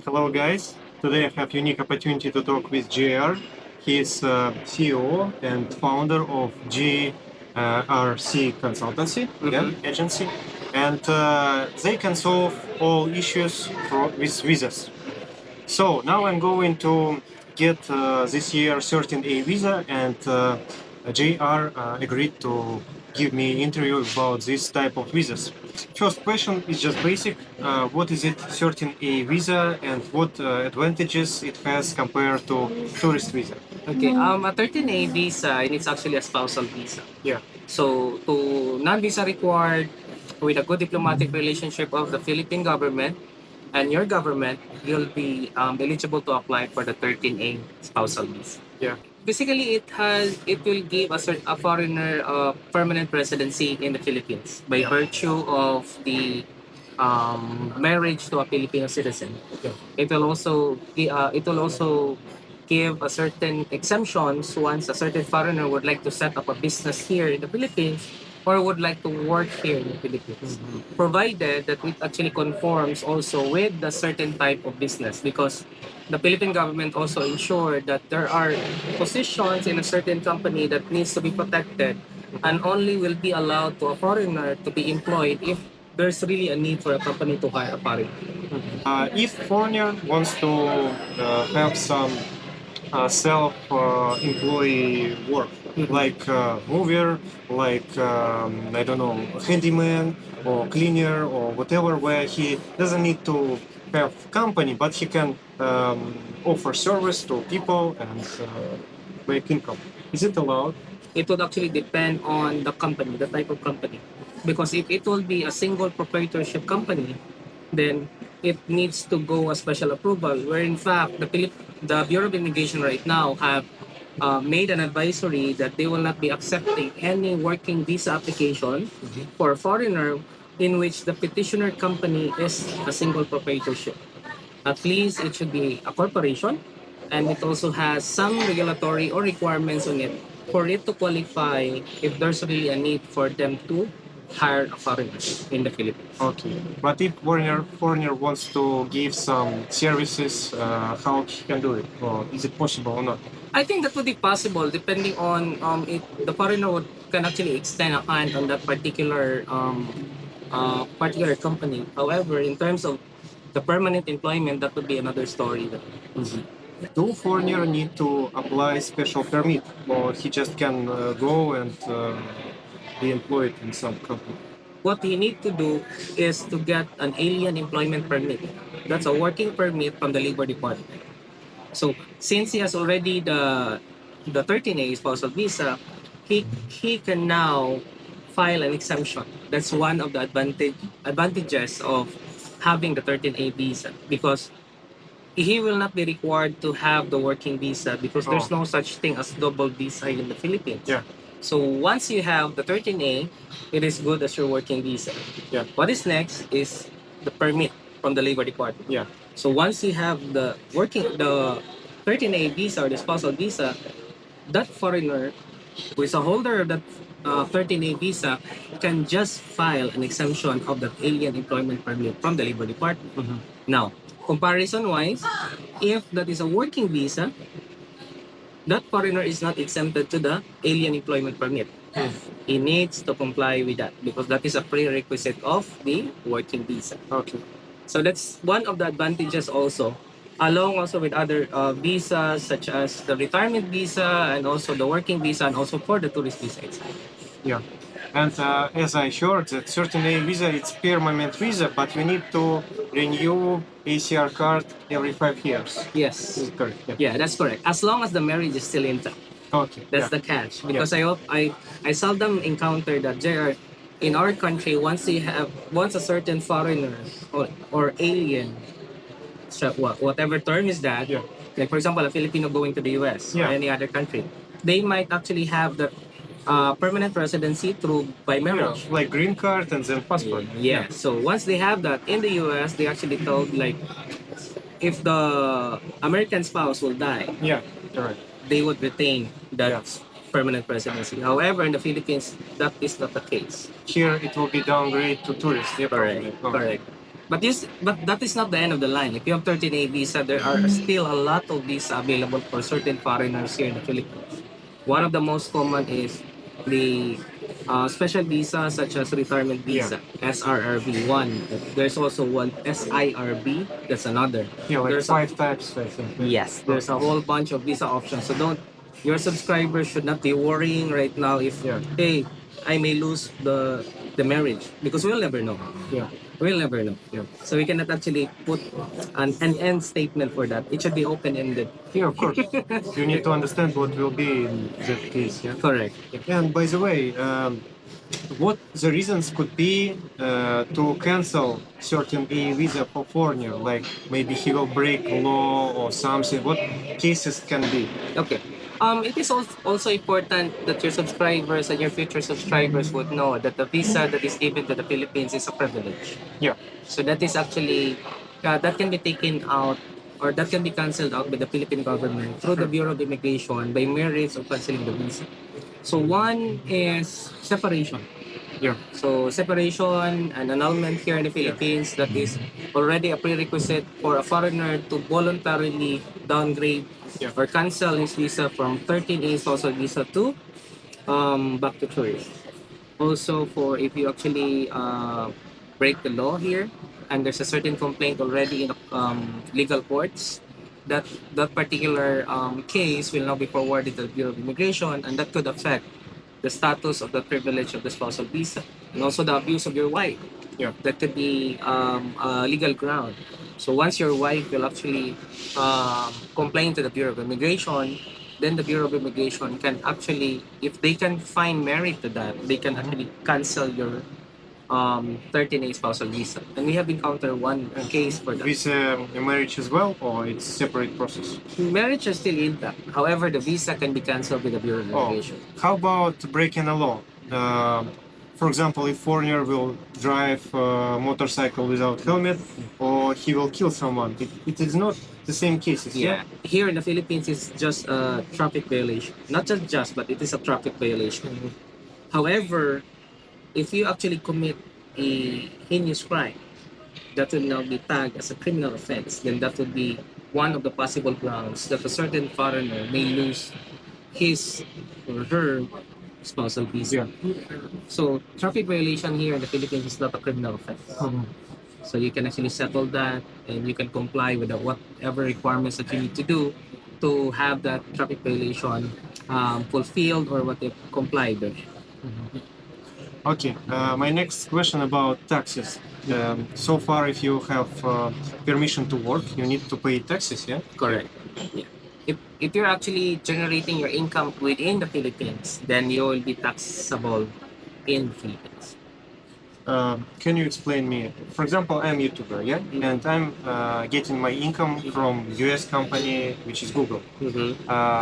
Hello guys, today I have unique opportunity to talk with JR. He is CEO and founder of jrc consultancy, agency, and they can solve all issues with visas. So now I'm going to get this year 13A visa, and JR agreed to give me interview about this type of visas. First question is just basic. What is it 13A visa and what advantages it has compared to tourist visa? Okay, a 13A visa, and it's actually a spousal visa. Yeah. So, to non-visa required, with a good diplomatic relationship of the Philippine government and your government, you'll be eligible to apply for the 13A spousal visa. Yeah. Basically, it will give a foreigner permanent residency in the Philippines by virtue of the marriage to a Filipino citizen. Yeah. It will also give a certain exemptions once a certain foreigner would like to set up a business here in the Philippines or would like to work here in the Philippines, provided that it actually conforms also with the certain type of business, because the Philippine government also ensured that there are positions in a certain company that needs to be protected and only will be allowed to a foreigner to be employed if there's really a need for a company to hire a foreigner. If foreigner wants to have some self-employee work, like mover, like I don't know, handyman or cleaner or whatever, where he doesn't need to have company, but he can offer service to people and make income. Is it allowed? It would actually depend on the company, the type of company. Because if it will be a single proprietorship company, then it needs to go a special approval, where in fact the Bureau of Immigration right now have made an advisory that they will not be accepting any working visa application for a foreigner in which the petitioner company is a single proprietorship. At least it should be a corporation, and it also has some regulatory or requirements on it for it to qualify if there's really a need for them to hire a foreigner in the Philippines. Okay, but if foreigner wants to give some services, how he can do it, or is it possible or not? I think that would be possible depending on the foreigner can actually extend a hand on that particular company. However, in terms of the permanent employment, that would be another story. Do foreigner need to apply special permit, or he just can go and be employed in some company? What you need to do is to get an alien employment permit. That's a working permit from the Labor Department. So since he has already the 13A spousal visa, he can now file an exemption. That's one of the advantages of having the 13A visa, because he will not be required to have the working visa, because there's no such thing as double visa in the Philippines. Yeah. So once you have the 13A, it is good as your working visa. Yeah. What is next is the permit from the Labor Department. Yeah. So once you have the 13A visa or the spousal visa, that foreigner who is a holder of that 13A visa can just file an exemption of that alien employment permit from the Labor Department. Now, comparison-wise, if that is a working visa, that foreigner is not exempted to the alien employment permit. He needs to comply with that because that is a prerequisite of the working visa. Okay. So that's one of the advantages also, along also with other visas such as the retirement visa and also the working visa and also for the tourist visa itself. Yeah. And as I heard, that 13A visa, it's permanent visa, but you need to renew ACR card every 5 years. Yes. Is it correct? Yeah, that's correct. As long as the marriage is still intact. Okay. That's the catch. Because I seldom encounter that JR in our country, once a certain foreigner or alien, so whatever term is that, like for example a Filipino going to the US or any other country, they might actually have the permanent residency by marriage. Yeah, like green card and then passport. Yeah. So once they have that in the US, they actually told like if the American spouse will die, Correct. they would retain that permanent residency. However, in the Philippines, that is not the case. Here it will be downgrade to tourist. Correct. But that is not the end of the line. If you have 13A visa, there are still a lot of visa available for certain foreigners here in the Philippines. One of the most common is the special visa such as retirement visa, SRRB one. There's also one SIRB. That's another. Yeah, like There's five types, I think. yes, there's a whole bunch of visa options. So don't your subscribers should not be worrying right now if hey, I may lose the marriage because we'll never know. Yeah. We'll never know. Yeah. So we cannot actually put an end statement for that. It should be open ended. Yeah, of course. You need to understand what will be in that case. Yeah. Correct. And by the way, what the reasons could be to cancel certain A visa for foreigner? Like maybe he will break law or something. What cases can be? Okay. It is also important that your subscribers and your future subscribers would know that the visa that is given to the Philippines is a privilege. Yeah. So that is actually that can be taken out or that can be cancelled out by the Philippine government through the Bureau of Immigration by merits of cancelling the visa. So one is separation. Yeah. So separation and annulment here in the Philippines, that is already a prerequisite for a foreigner to voluntarily downgrade or cancel his visa from 13A social visa to back to tourist. Also for if you actually break the law here and there's a certain complaint already in the legal courts, that particular case will now be forwarded to the Bureau of Immigration and that could affect the status of the privilege of the spousal visa and also the abuse of your wife. Yeah. That could be a legal ground. So once your wife will actually complain to the Bureau of Immigration, then the Bureau of Immigration can actually, if they can find merit to that, they can actually cancel your 13A spousal visa. And we have encountered one case for that. With a marriage as well, or it's separate process? Marriage is still intact. However, the visa can be cancelled with the Bureau of Immigration. How about breaking a law? For example, if foreigner will drive a motorcycle without helmet, or he will kill someone, it is not the same cases. Yeah. Here in the Philippines, it's just a traffic violation. Not just, but it is a traffic violation. However, if you actually commit a heinous crime that will now be tagged as a criminal offense, then that would be one of the possible grounds that a certain foreigner may lose his or her spousal visa. So traffic violation here in the Philippines is not a criminal offense. So you can actually settle that and you can comply with whatever requirements that you need to do to have that traffic violation fulfilled or what they complied with. Okay, my next question about taxes. So far, if you have permission to work, you need to pay taxes, yeah? Correct. Yeah. If you're actually generating your income within the Philippines, then you will be taxable in the Philippines. Can you explain me? For example, I'm a YouTuber, yeah, and I'm getting my income from US company, which is Google.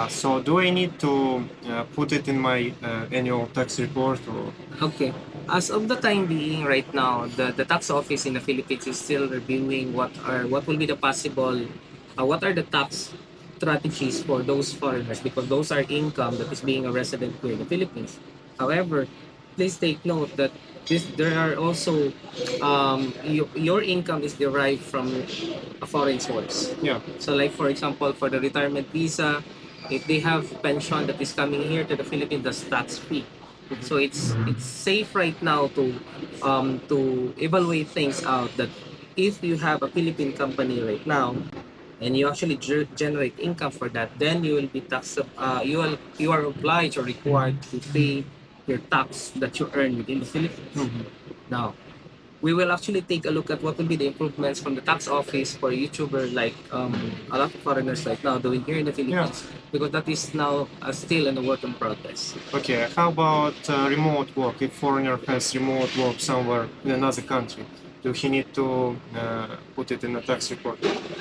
So do I need to put it in my annual tax report? Or? Okay. As of the time being, right now, the tax office in the Philippines is still reviewing what will be the possible, what are the tax strategies for those foreigners because those are income that is being a resident here in the Philippines. However, please take note that there are also your income is derived from a foreign source. Yeah. So like for example, for the retirement visa, if they have pension that is coming here to the Philippines, that's tax free. So it's safe right now to evaluate things out that if you have a Philippine company right now and you actually generate income for that, then you will be taxed. You are obliged or required to pay your tax that you earn within the Philippines. Now, we will actually take a look at what will be the improvements from the tax office for a YouTuber like a lot of foreigners right now doing here in the Philippines because that is now still in a work in progress. Okay, how about remote work? If foreigner has remote work somewhere in another country, do he need to put it in a tax report?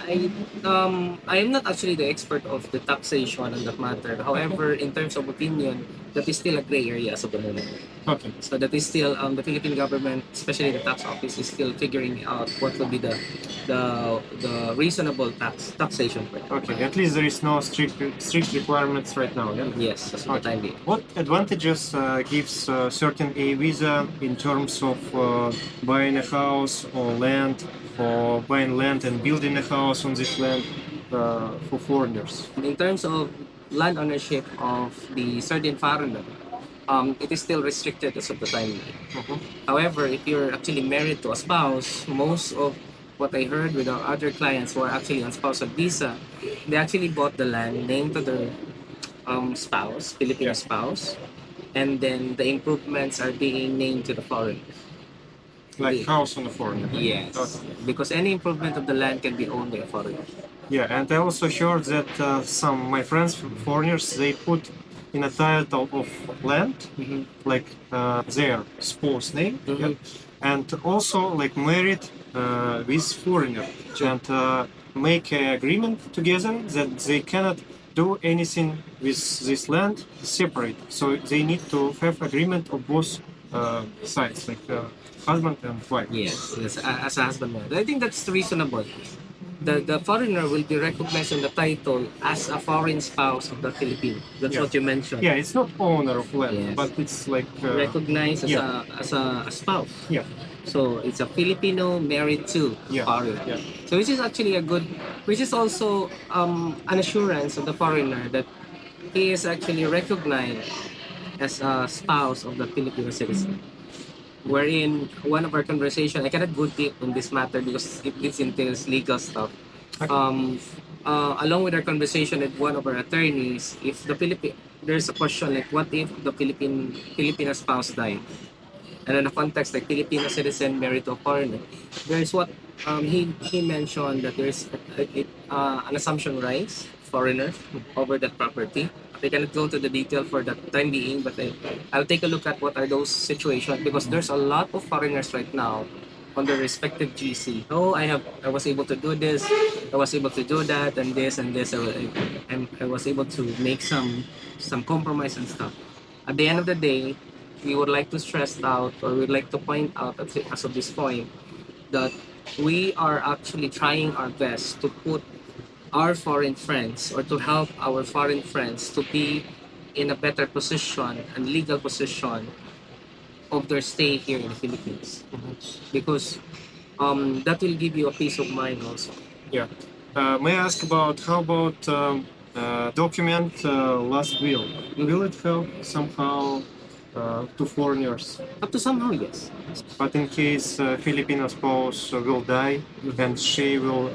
I am not actually the expert of the taxation on that matter. However, in terms of opinion, that is still a gray area as of the moment. Okay. So that is still the Philippine government, especially the tax office, is still figuring out what will be the reasonable taxation rate. Okay. At least there is no strict requirements right now. Yeah. Yes, that's what I mean. What advantages gives certain A visa in terms of buying a house or land? for buying land and building a house on this land for foreigners? In terms of land ownership of the certain foreigner, it is still restricted as of the time. However, if you're actually married to a spouse, most of what I heard with our other clients who are actually on spousal visa, they actually bought the land named to their spouse, Filipino Yeah. spouse, and then the improvements are being named to the foreigner. Like The- house on a foreigner? Yes, Okay. because any improvement of the land can be owned by a foreigner. Yeah, and I also heard that some my friends foreigners they put in a title of land like their spouse name, yeah, and also like married with foreigner and make an agreement together that they cannot do anything with this land separate. So they need to have agreement of both sides, like husband and wife. Yes, yes, as a husband and wife. I think that's reasonable. The foreigner will be recognized on the title as a foreign spouse of the Filipino. That's Yeah. what you mentioned. Yeah, it's not owner of land, Yes. but it's like Recognized as yeah. a spouse. Yeah. So it's a Filipino married to Yeah. foreigner. Yeah. So which is actually a good, which is also an assurance of the foreigner that he is actually recognized as a spouse of the Filipino citizen. Wherein one of our conversation, I cannot go deep on this matter because it entails legal stuff. Um, Along with our conversation with one of our attorneys, if the there's a question like, what if the Filipino spouse died? And in the context like Filipino citizen married to a foreigner, there's what he mentioned that there's an assumption rights foreigner over that property. I cannot go to the detail for the time being, but I'll take a look at what are those situations because there's a lot of foreigners right now on their respective GC. Oh, I was able to do this, I was able to do that, and this and this. I was able to make some compromise and stuff. At the end of the day, we would like to stress out or we'd like to point out as of this point that we are actually trying our best to put our foreign friends or to help our foreign friends to be in a better position and legal position of their stay here in the Philippines. Because that will give you a peace of mind also. Yeah. May I ask about how about document last will? Will it help somehow to foreigners? Up to somehow, yes. But in case Filipino spouse will die and she will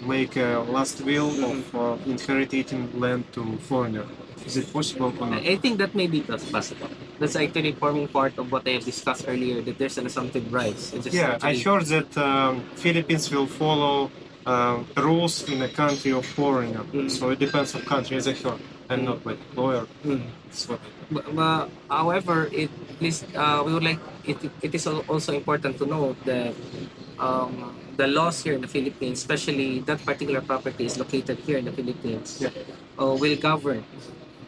make a last will of inheriting land to foreigner, is it possible or not? I think that may be possible. That's actually forming part of what I have discussed earlier, that there's an assumptive rights. Yeah, I heard that Philippines will follow rules in a country of foreigner. So it depends on country, as I heard. I'm not like lawyer. That's what However, we would like it is also important to note that the laws here in the Philippines, especially that particular property is located here in the Philippines, Yeah. Will govern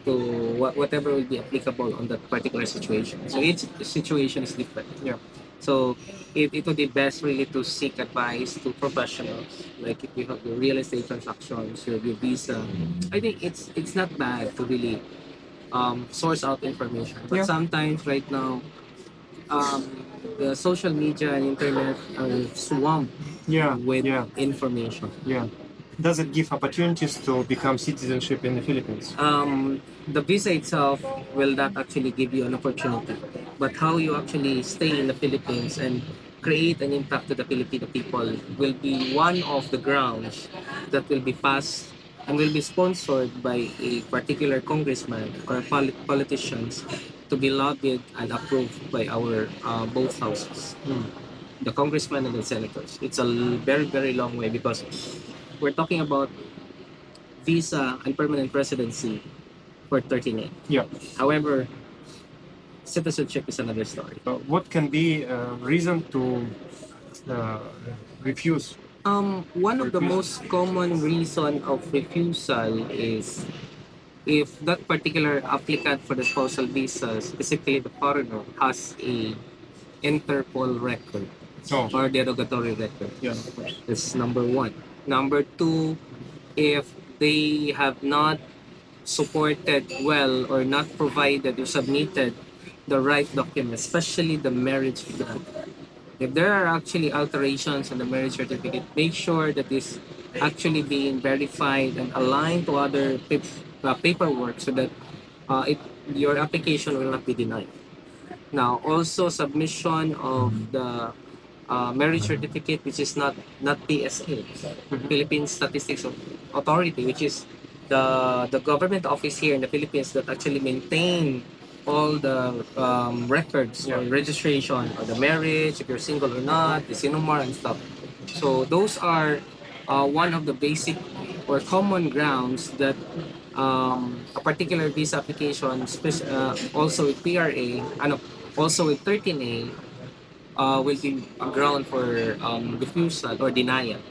to whatever will be applicable on that particular situation. So each situation is different. Yeah. So it would be best really to seek advice to professionals. Like if you have your real estate transactions, your visa, I think it's not bad to really source out information. But Yeah. sometimes right now, the social media and internet are swamped Yeah. with Yeah. information. Yeah. Does it give opportunities to become citizenship in the Philippines? The visa itself will not actually give you an opportunity, but how you actually stay in the Philippines and create an impact to the Filipino people will be one of the grounds that will be passed and will be sponsored by a particular congressman or politicians to be lobbied and approved by our both houses, the congressman and the senators. It's a very, very long way because we're talking about visa and permanent residency for 39. Yeah. However, citizenship is another story. What can be a reason to refuse? One of the most common reason of refusal is if that particular applicant for the spousal visa, specifically the foreigner, has a Interpol record Oh. or derogatory record. Yeah. That's number one. Number two, if they have not supported well or not provided or submitted the right documents, especially the marriage plan. If there are actually alterations on the marriage certificate, make sure that is actually being verified and aligned to other paperwork so that it your application will not be denied. Now, also submission of the marriage certificate, which is not PSA, Philippine Statistics Authority, which is the government office here in the Philippines that actually maintain all the records or registration or the marriage, if you're single or not, the sinumar and stuff. So those are one of the basic or common grounds that a particular visa application, also with PRA, also with 13A, will be a ground for refusal or denial.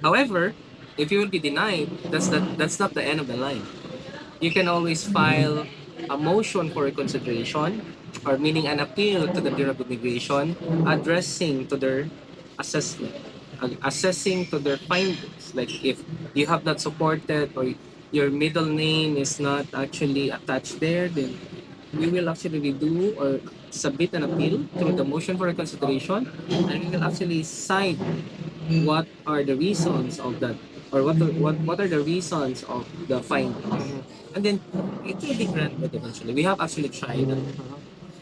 However, if you will be denied, that's not the end of the line. You can always file a motion for reconsideration, or meaning an appeal to the Bureau of Immigration, addressing to their assessment, assessing to their findings. Like if you have not supported or your middle name is not actually attached there, then we will actually redo or submit an appeal through the motion for reconsideration, and we will actually cite what are the reasons of that, or what are the reasons of the findings, and then it will be granted eventually. We have actually tried that.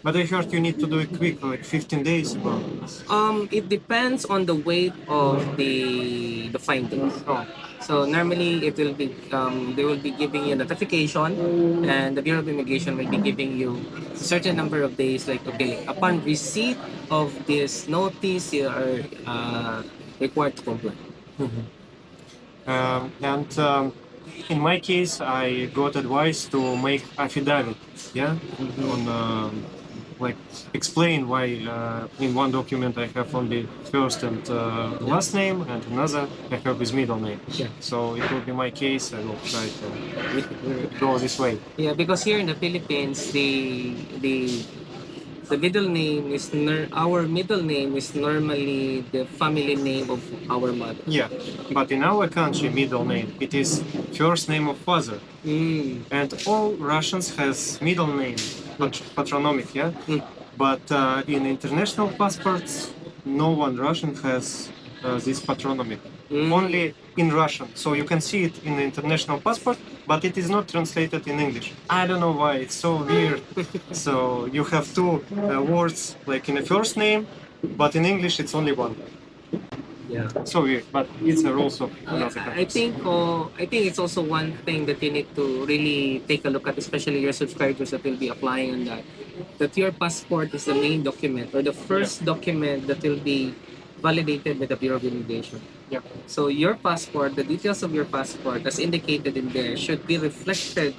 But I heard you need to do it quick, like 15 days about this. It depends on the weight of the findings. Oh, So normally it will be they will be giving you a notification, and the Bureau of Immigration will be giving you a certain number of days. Like okay, upon receipt of this notice, you are required to comply. and in my case, I got advice to make affidavit, yeah, on like explain why in one document I have only first and last name, and another I have his middle name. Yeah. So it will be my case. I will try to go this way. Yeah, because here in the Philippines, the middle name is our middle name is normally the family name of our mother. Yeah, but in our country, middle name it is first name of father, and all Russians has middle name, patronymic, yeah. But in international passports, no one Russian has this patronymic. Only in Russian, so you can see it in the international passport, but it is not translated in English. I don't know why, it's so weird. So you have two words like in the first name, but in English it's only one. Yeah. So weird, but it's a rules of another I think it's also one thing that you need to really take a look at, especially your subscribers that will be applying on that. That your passport is the main document or the first document that will be validated by the Bureau of Immigration. Yeah. So your passport, the details of your passport, as indicated in there, should be reflected.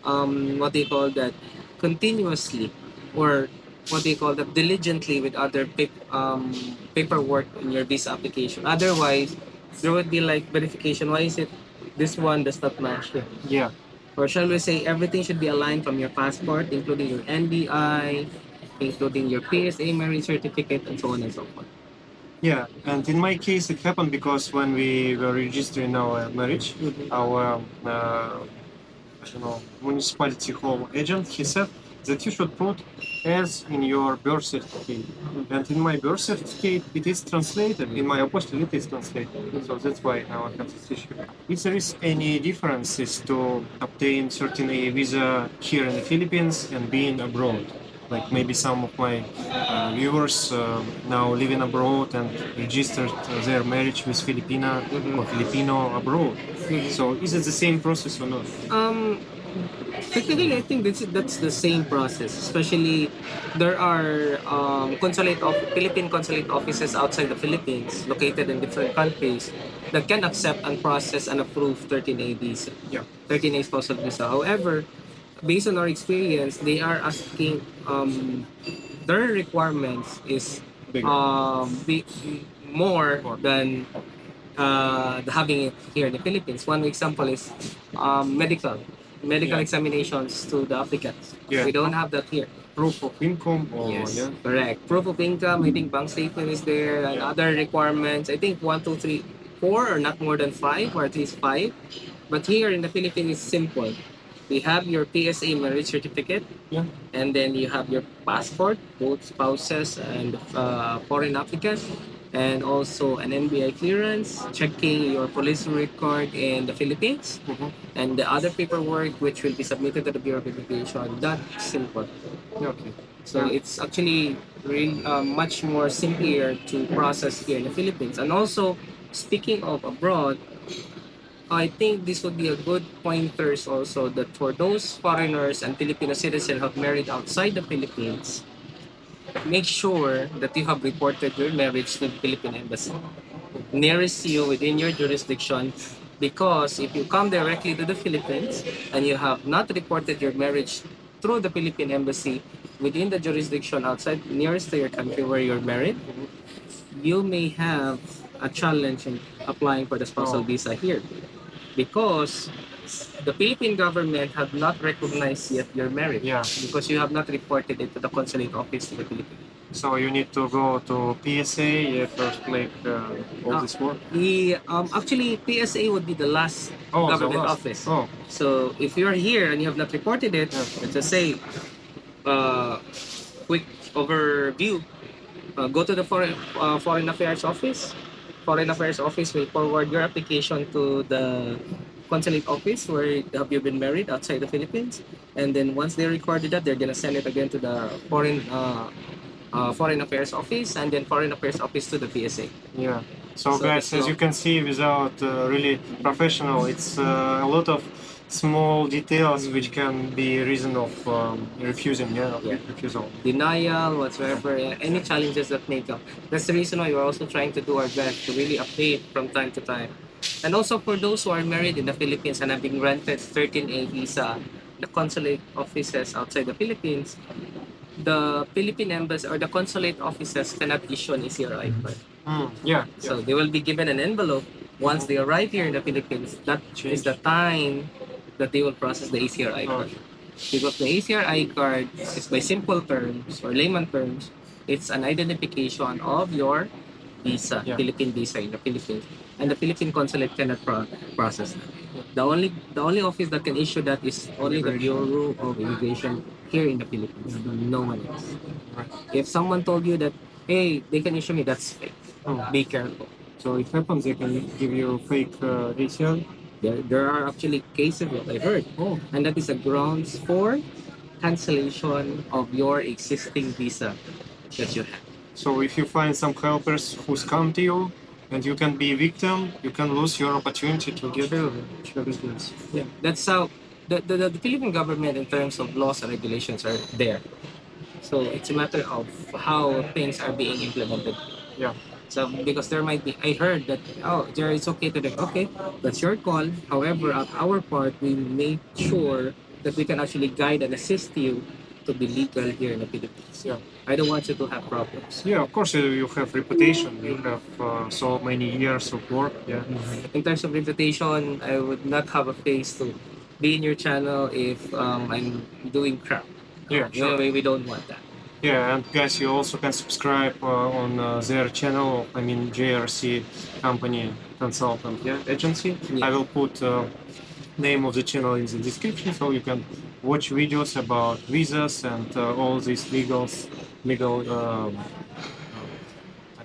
What do you call that? Continuously, or what do you call that? Diligently with other paperwork in your visa application. Otherwise, there would be like verification. Why is it this one does not match? Yeah. Or shall we say everything should be aligned from your passport, including your NBI, including your PSA marriage certificate, and so on and so forth. Yeah, and in my case, it happened because when we were registering our marriage, our I don't know, municipality hall agent, he said that you should put as in your birth certificate. And in my birth certificate, it is translated. In my apostille, it is translated. So that's why now I have this issue. If there is any differences to obtain certain a visa here in the Philippines and being abroad, like maybe some of my viewers now living abroad and registered their marriage with Filipina or Filipino abroad. So is it the same process or not? Technically, I think that's the same process. Especially, there are Philippine consulate offices outside the Philippines, located in different countries, that can accept and process and approve 13A visa. Yeah. 13A spousal visa. However, based on our experience, they are asking their requirements is Bigger. More than having it here in the Philippines. One example is medical examinations to the applicants. Yeah. We don't have that here. Proof of income or Yes, yeah. correct. Proof of income, I think bank statement is there, and other requirements. I think 1, 2, 3, 4, or not more than 5, or at least 5. But here in the Philippines, it's simple. We have your PSA marriage certificate, Yeah. and then you have your passport, both spouses and foreign applicants, and also an NBI clearance, checking your police record in the Philippines, and the other paperwork which will be submitted to the Bureau of Immigration. That's simple. Okay. So it's actually much more simpler to process here in the Philippines. And also, speaking of abroad, I think this would be a good pointers also that for those foreigners and Filipino citizens who have married outside the Philippines, make sure that you have reported your marriage to the Philippine Embassy nearest you within your jurisdiction, because if you come directly to the Philippines and you have not reported your marriage through the Philippine Embassy within the jurisdiction outside nearest to your country where you're married, you may have a challenge in applying for the spousal visa here, because the Philippine government have not recognized yet your marriage, Yeah. because you have not reported it to the consulate office in the Philippines. So you need to go to PSA first, like all this work. Actually, PSA would be the last Oh, the government last. office. Oh. So if you're here and you have not reported it, let's just say, uh, quick overview, go to the foreign affairs office. Foreign affairs office will forward your application to the consulate office where have you been married outside the Philippines, and then once they recorded that, they're gonna send it again to the foreign affairs office, and then foreign affairs office to the PSA. Yeah. So, So guys, as you can see, without really professional, it's a lot of small details which can be reason of refusing. Yeah. Yeah. Refusal. Denial, whatsoever, any challenges that may come. That's the reason why we're also trying to do our best to really update from time to time. And also for those who are married in the Philippines and have been granted 13A visa, the consulate offices outside the Philippines, the Philippine embassy or the consulate offices cannot issue an ECRI card. Yeah. So they will be given an envelope once they arrive here in the Philippines. That is the time that they will process the ECRI card. Because the ACRI card is, by simple terms or layman terms, it's an identification of your visa, Philippine visa in the Philippines, and the Philippine consulate cannot process that. The only office that can issue that is only the Bureau of Immigration here in the Philippines. No one else. If someone told you that, hey, they can issue me, that's fake. Be careful. So it happens they can give you fake ACR. There are actually cases that I heard, and that is a grounds for cancellation of your existing visa that you have. So if you find some helpers who's come to you and you can be a victim, you can lose your opportunity to get your residence. Yeah, that's how the Philippine government in terms of laws and regulations are there. So it's a matter of how things are being implemented. Yeah. So because there might be, I heard that, oh, there it's okay to do. Okay, that's your call. However, at our part, we make sure that we can actually guide and assist you to be legal here in the Philippines. Yeah. I don't want you to have problems. Yeah, of course you have reputation. You have so many years of work. Yeah. In terms of reputation, I would not have a face to be in your channel if I'm doing crap. Yeah, sure. We don't want that. Yeah, and guys, you also can subscribe on their channel. I mean, JRC company consultant agency. Yeah. I will put name of the channel in the description, so you can watch videos about visas and all these legal I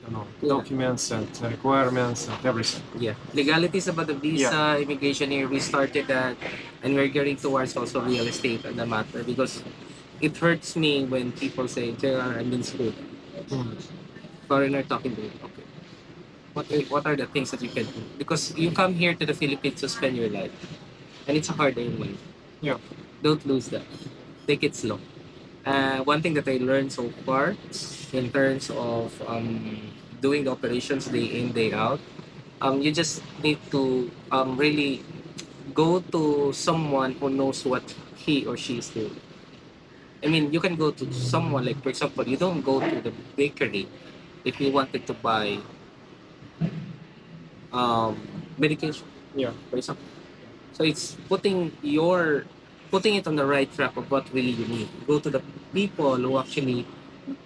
don't know, documents and requirements and everything. Yeah, legalities about the visa, immigration here. We started that, and we're getting towards also real estate on the matter, because it hurts me when people say, JR, I'm in school. Foreigner talking to you. Okay. What are the things that you can do? Because you come here to the Philippines to spend your life, and it's a hard-earned money. Yeah. Don't lose that. Take it slow. One thing that I learned so far in terms of doing the operations day in, day out, you just need to really go to someone who knows what he or she is doing. I mean, you can go to someone, like, for example, you don't go to the bakery if you wanted to buy medication. Yeah. For example. So it's putting it on the right track of what really you need. Go to the people who actually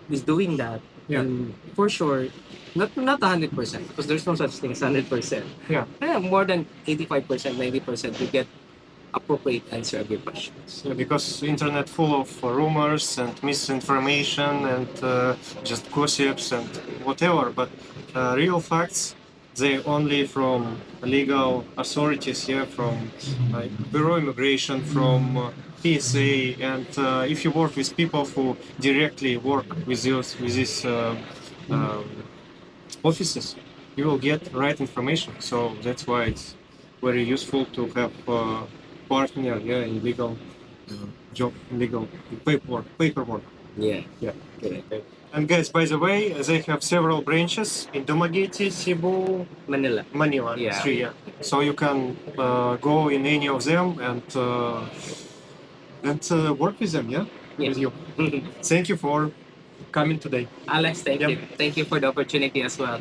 is doing that. Yeah. And for sure, not 100%, because there's no such thing as 100%. Yeah. More than 85%, 90%, you get appropriate answer of your questions. Yeah, because internet full of rumors and misinformation and just gossips and whatever, but real facts, they only from legal authorities, yeah, from Bureau Immigration, from PSA, and if you work with people who directly work with these offices, you will get right information. So that's why it's very useful to have partner, yeah, in legal job, legal paperwork. Yeah. Yeah. Correct. And guys, by the way, they have several branches in Dumaguete, Cebu, Manila. Yeah. 3. Yeah. So you can go in any of them and work with them. Yeah. Yeah. With you. Thank you for coming today. Alex, thank Yep. you. Thank you for the opportunity as well.